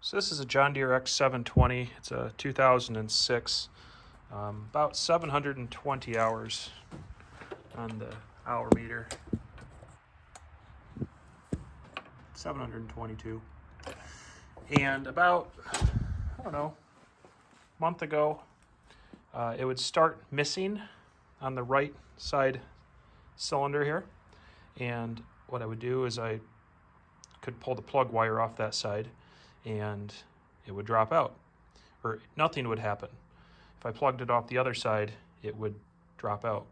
So this is a John Deere X720. It's a 2006, about 720 hours on the hour meter. 722. And about, I don't know, a month ago, it would start missing on the right side cylinder here. And what I would do is I could pull the plug wire off that side and it would drop out, or nothing would happen. If I plugged it off the other side, it would drop out.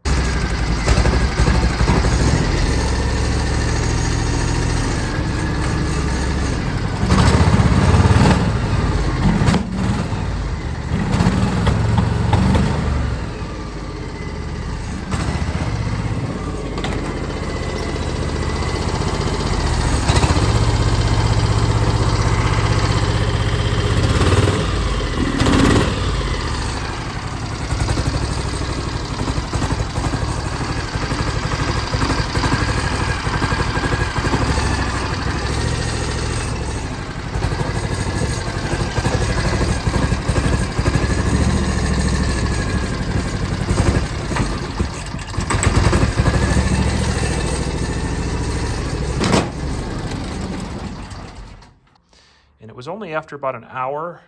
And it was only after about an hour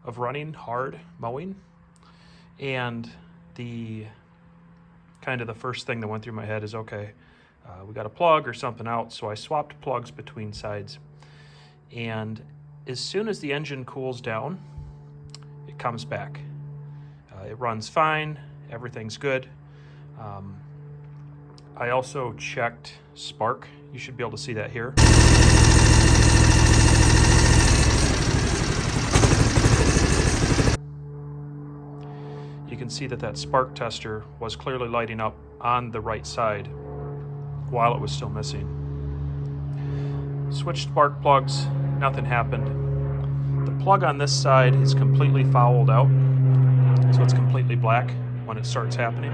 of running hard mowing, and the first thing that went through my head is, okay, we got a plug or something out. So I swapped plugs between sides, and as soon as the engine cools down, it comes back. It runs fine, everything's good. I also checked spark. You should be able to see that here. You can see that spark tester was clearly lighting up on the right side while it was still missing. Switched spark plugs, nothing happened. The plug on this side is completely fouled out, so it's completely black when it starts happening.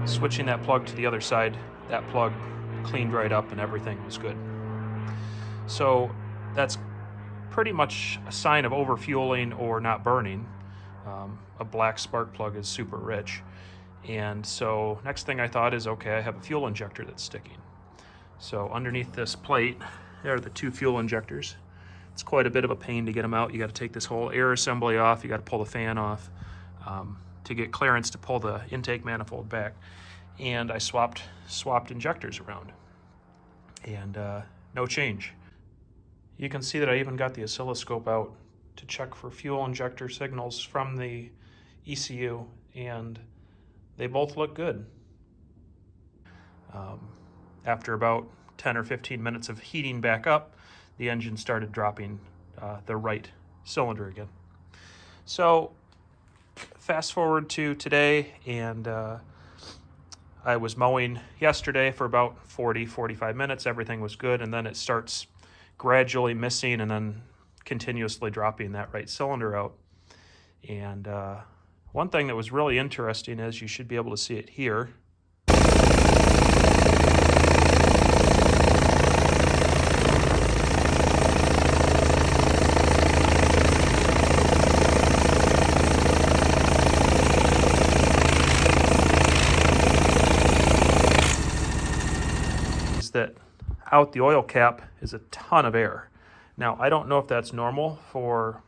Switching that plug to the other side, that plug cleaned right up and everything was good. So that's pretty much a sign of overfueling or not burning. A black spark plug is super rich. And so next thing I thought is, okay, I have a fuel injector that's sticking. So underneath this plate, there are the two fuel injectors. It's quite a bit of a pain to get them out. You got to take this whole air assembly off. You got to pull the fan off to get clearance to pull the intake manifold back. And I swapped injectors around, and no change. You can see that I even got the oscilloscope out to check for fuel injector signals from the ECU, and they both look good. After about 10 or 15 minutes of heating back up, the engine started dropping the right cylinder again. So fast forward to today, and I was mowing yesterday for about 45 minutes. Everything was good, and then it starts gradually missing and then continuously dropping that right cylinder out. And one thing that was really interesting is, you should be able to see it here. Is that out the oil cap is a ton of air. Now, I don't know if that's normal for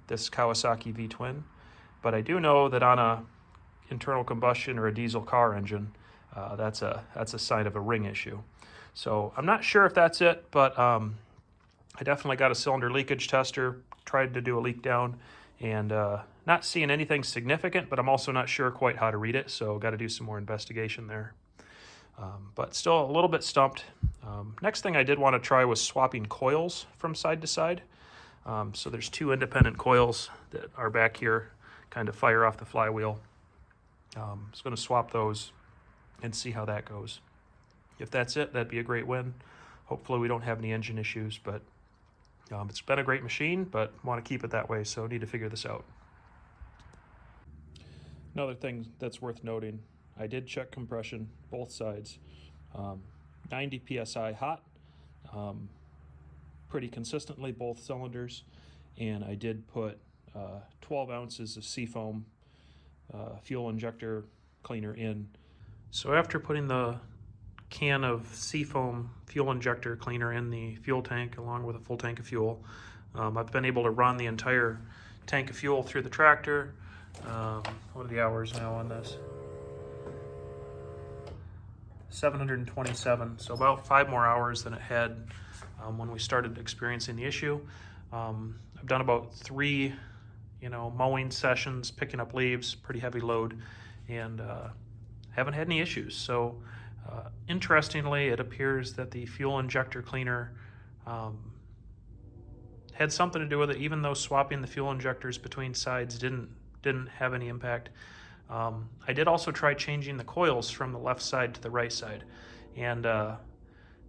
this Kawasaki V-twin, but I do know that on a internal combustion or a diesel car engine, that's a sign of a ring issue. So I'm not sure if that's it, but I definitely got a cylinder leakage tester, tried to do a leak down, and not seeing anything significant, but I'm also not sure quite how to read it, so got to do some more investigation there. But still a little bit stumped. Next thing I did want to try was swapping coils from side to side. So there's two independent coils that are back here, kind of fire off the flywheel. Just going to swap those and see how that goes. If that's it, that'd be a great win. Hopefully we don't have any engine issues, but it's been a great machine, but want to keep it that way, so need to figure this out. Another thing that's worth noting, I did check compression, both sides. 90 psi hot, pretty consistently, both cylinders, and I did put 12 ounces of seafoam fuel injector cleaner in. So after putting the can of seafoam fuel injector cleaner in the fuel tank along with a full tank of fuel, I've been able to run the entire tank of fuel through the tractor. What are the hours now on this? 727, so about 5 more hours than it had when we started experiencing the issue. I've done about 3 mowing sessions, picking up leaves, pretty heavy load, and haven't had any issues. So interestingly, it appears that the fuel injector cleaner had something to do with it, even though swapping the fuel injectors between sides didn't have any impact. I did also try changing the coils from the left side to the right side, and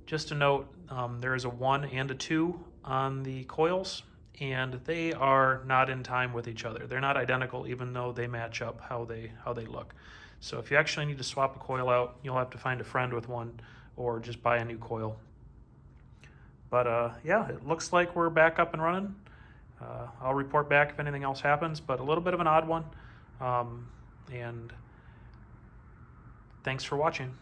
just a note, there is a 1 and a 2 on the coils, and they are not in time with each other. They're not identical, even though they match up how they look. So if you actually need to swap a coil out, you'll have to find a friend with one or just buy a new coil. But yeah, it looks like we're back up and running. I'll report back if anything else happens, but a little bit of an odd one. And thanks for watching.